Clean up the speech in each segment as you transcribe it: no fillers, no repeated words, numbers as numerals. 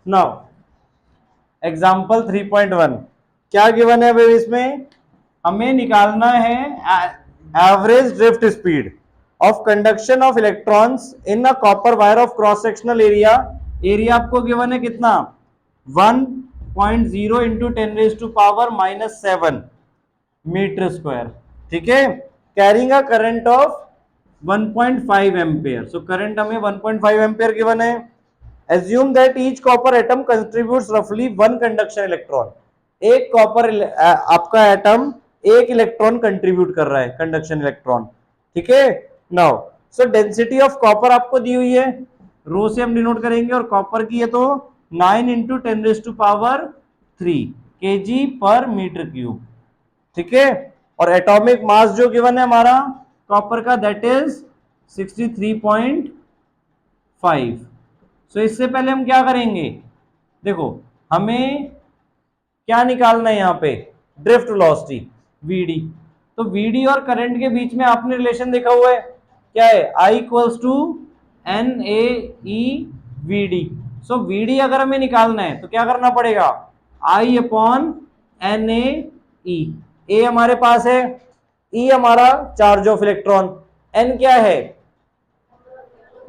Now example 3.1 क्या given है भाई? इसमें हमें निकालना है average drift speed of conduction of electrons in a copper wire of cross sectional area. Area आपको गिवन है कितना? 1.0 इंटू 10⁻⁻7 मीटर स्क्वायर। ठीक है, carrying a current of 1.5 ampere. So current हमें 1.5 एम्पियर गिवन है। Assume that each copper atom contributes रफली 1 conduction electron. एक copper आपका एटम एक इलेक्ट्रॉन कंट्रीब्यूट कर रहा है, कंडक्शन इलेक्ट्रॉन। ठीक है, now so density of copper आपको दी हुई है, रो से हम डिनोट करेंगे, और कॉपर की है तो 9 इंटू 10⁻³ kg पर मीटर क्यूब। ठीक है, और एटॉमिक मास जो गिवन है हमारा कॉपर का, दैट इज 63.5। सो इससे पहले हम क्या करेंगे, देखो हमें क्या निकालना है यहाँ पे? Drift velocity VD. तो वीडी और करंट के बीच में आपने रिलेशन देखा हुआ है, क्या है? I equals to N A E V D. So VD अगर हमें निकालना है तो क्या करना पड़ेगा? I upon N A A हमारे पास है, ई हमारा चार्ज ऑफ इलेक्ट्रॉन, एन क्या है?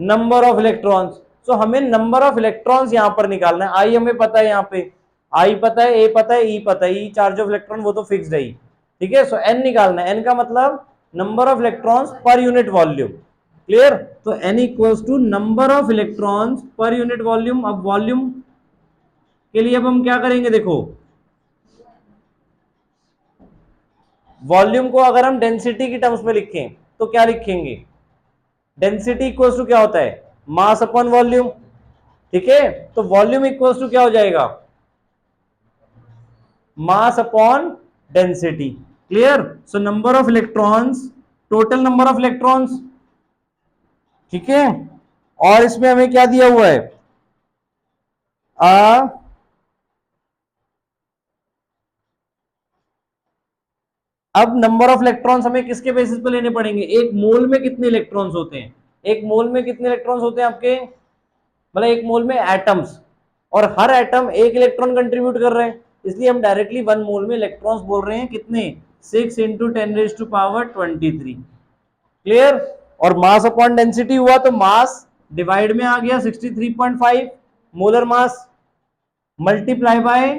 Number of electrons. सो हमें नंबर ऑफ इलेक्ट्रॉन्स यहां पर निकालना है। आई हमें पता है, यहाँ पे आई पता है, ए पता है, ई पता है, ई चार्ज ऑफ इलेक्ट्रॉन वो तो फिक्स्ड है ही। ठीक है, सो एन निकालना है, एन का मतलब number of electrons per unit volume. Clear? तो N equals to number of electrons per unit volume. अब वॉल्यूम के लिए अब हम क्या करेंगे, देखो वॉल्यूम को अगर हम डेंसिटी की टर्म्स में लिखें तो क्या लिखेंगे? डेंसिटी इक्वल्स टू क्या होता है? Mass upon volume. ठीक है, तो वॉल्यूम इक्वल्स टू क्या हो जाएगा? मास upon density. Clear? So number of electrons, total number of electrons. ठीक है, और इसमें हमें क्या दिया हुआ है? अब नंबर ऑफ इलेक्ट्रॉन्स हमें किसके बेसिस पे लेने पड़ेंगे? एक मोल में कितने इलेक्ट्रॉन्स होते हैं? एक मोल में कितने इलेक्ट्रॉन्स होते हैं आपके? मतलब एक मोल में एटम्स, और हर एटम एक इलेक्ट्रॉन कंट्रीब्यूट कर रहे हैं, इसलिए हम डायरेक्टली 1 मोल में इलेक्ट्रॉन्स बोल रहे हैं कितने? 6 इंटू 10⁻23। क्लियर? और मास अपॉन डेंसिटी हुआ तो मास डिवाइड में आ गया 63.5 molar mass multiply by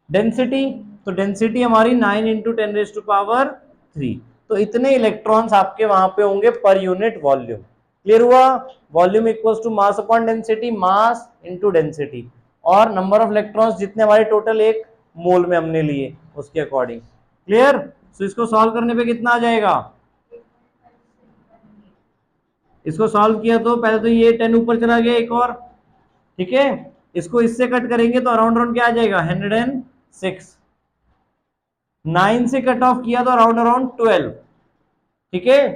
density. तो डेंसिटी हमारी 9 इंटू 10⁻3। तो इतने इलेक्ट्रॉन्स आपके वहां पे होंगे पर यूनिट वॉल्यूम। क्लियर हुआ? Volume equals to mass upon density, mass into density, और नंबर ऑफ इलेक्ट्रॉन्स जितने हमारे टोटल एक मोल में हमने लिए उसके अकॉर्डिंग। क्लियर? सो इसको सॉल्व करने पे कितना आ जाएगा? इसको सॉल्व किया तो पहले तो ये 10 ऊपर चला गया एक और। ठीक है, इसको इससे कट करेंगे तो अराउंड अराउंड क्या आ जाएगा? 106। 9 से कट ऑफ किया तो अराउंड अराउंड 12। ठीक है,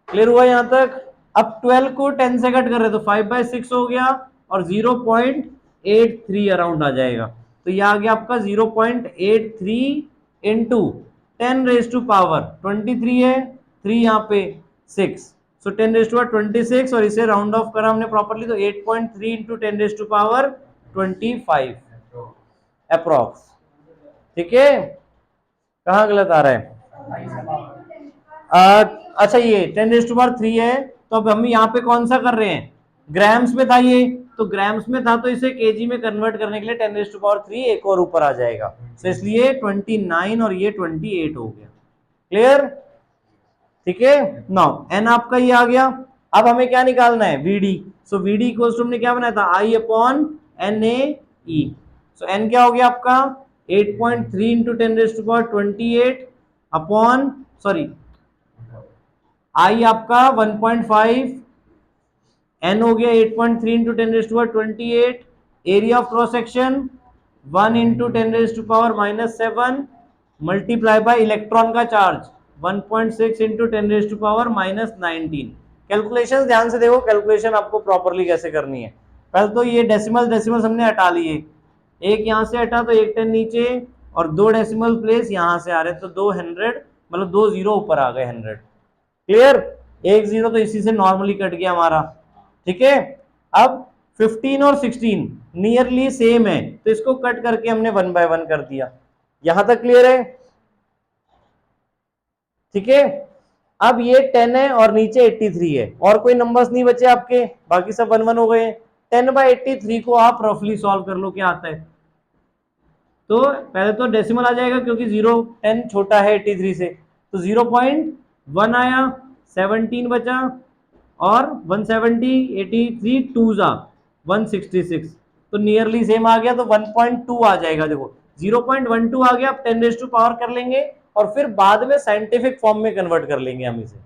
क्लियर हुआ यहां तक? अब 12 को 10 से कट कर रहे तो 5/6 हो गया, और 0.83 अराउंड आ जाएगा। तो ये आ गया आपका 0.83 इंटू 10⁻23 है, 3 यहाँ पे 6, सो 10⁻26, और इसे राउंड ऑफ करा हमने प्रॉपरली तो 8.3 इंटू 10⁻25 अप्रोक्स। ठीक है, कहाँ गलत आ रहा है? अच्छा ये 10⁻3 है, तो अब हम यहाँ पे कौन सा कर रहे हैं? ग्राम्स में था ये, तो ग्राम्स में था तो इसे केजी में कन्वर्ट करने के लिए 10⁻3 एक और ऊपर आ जाएगा, तो इसलिए 29 और ये 28 हो गया। क्लियर? ठीक है, नाउ एन आपका ये आ गया। अब हमें क्या निकालना है? VD. So VD equals to हमने क्या बनाया था? I upon N A E. So N क्या हो गया आपका? 8.3 इंटू 10⁻28 अपॉन, सॉरी आई आपका 1.5, एन हो गया 8.3 into 10⁻28, area of cross section 1 into 10⁻⁻7 multiply by electron का चार्ज 1.6 इंटू 10⁻⁻19। कैलकुलेशन ध्यान से देखो, कैलकुलेशन आपको प्रॉपरली कैसे करनी है। पहले तो ये डेसिमल हमने हटा लिए, एक यहां से हटा तो एक 10 नीचे, और 2 डेसिमल प्लेस यहां से आ रहे तो 200, मतलब 2 जीरो ऊपर आ गए 100। क्लियर? एक जीरो तो इसी से नॉर्मली कट गया हमारा। ठीक है, अब 15 और 16 नियरली सेम है, तो इसको कट करके हमने 1 बाय 1 कर दिया। यहां तक क्लियर है? ठीक है, अब ये 10 है और नीचे 83 है, और कोई नंबर्स नहीं बचे आपके, बाकी सब 1 1 हो गए। 10 बाय 83 को आप रफली सॉल्व कर लो, क्या आता है? तो पहले तो डेसिमल आ जाएगा, क्योंकि 10 छोटा है 83 से, तो 0.1 आया, 17 बचा, और 170, 83 टू जा 166, तो नियरली सेम आ गया, तो 1.2 आ जाएगा। देखो 0.12 आ गया, आप 10 कर लेंगे, और फिर बाद में साइंटिफिक फॉर्म में कन्वर्ट कर लेंगे हम इसे।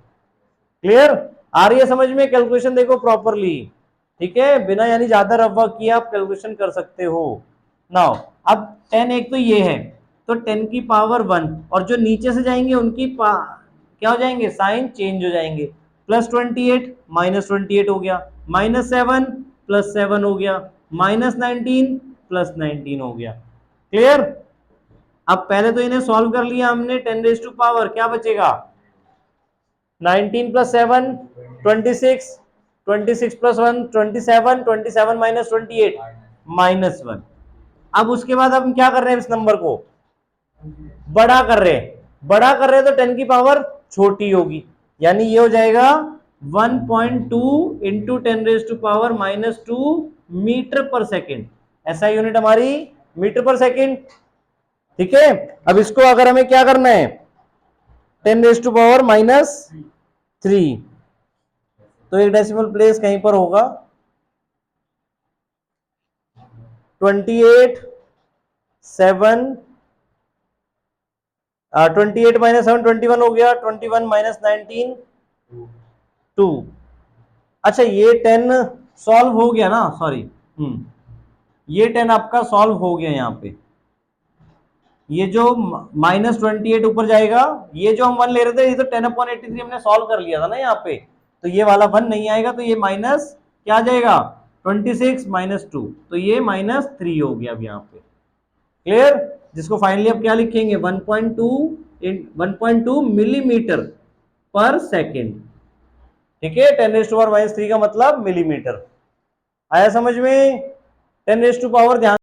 क्लियर? आ रही है समझ में? कैलकुलेशन देखो प्रॉपरली, ठीक है, बिना यानी ज्यादा रफा किए आप कैलकुलेशन कर सकते हो। नाउ अब 10 एक तो ये है, तो 10 की पावर 1, और जो नीचे से जाएंगे उनकी क्या हो जाएंगे, साइन चेंज हो जाएंगे। +28 -28 हो गया, -7 +7 हो गया, -19 +19 हो गया। क्लियर? अब पहले तो इन्हें सॉल्व कर लिया हमने, 10⁻, क्या बचेगा? 19 + 7 26, 26 + 1 27, 27 - 28 -1। अब उसके बाद हम क्या कर रहे हैं, इस नंबर को बड़ा कर रहे हैं, बड़ा कर रहे हैं, तो 10 की पावर छोटी होगी, यानी ये हो जाएगा 1.2 इंटू 10⁻⁻2 मीटर पर सेकेंड। ऐसा यूनिट हमारी मीटर पर सेकेंड। ठीक है, अब इसको अगर हमें क्या करना है, 10⁻⁻3, तो एक डेसिमल प्लेस कहीं पर होगा, 28 7 28 - 7 21 हो गया, 21 - 19 2। अच्छा ये 10 सॉल्व हो गया ना, सॉरी, ये 10 आपका सॉल्व हो गया। यहाँ पे ये जो -28 ऊपर जाएगा, ये जो हम 1 ले रहे थे, ये तो 10/83 हमने सॉल्व कर लिया था ना यहाँ पे, तो ये वाला 1 नहीं आएगा, तो ये माइनस क्या आ जाएगा, 26 - 2, तो ये -3 हो गया अब यहाँ पे। क्लियर? जिसको फाइनली अब क्या लिखेंगे, 1.2 मिलीमीटर पर सेकेंड। ठीक है, 10⁻³ का मतलब मिलीमीटर। आया समझ में? 10⁻, ध्यान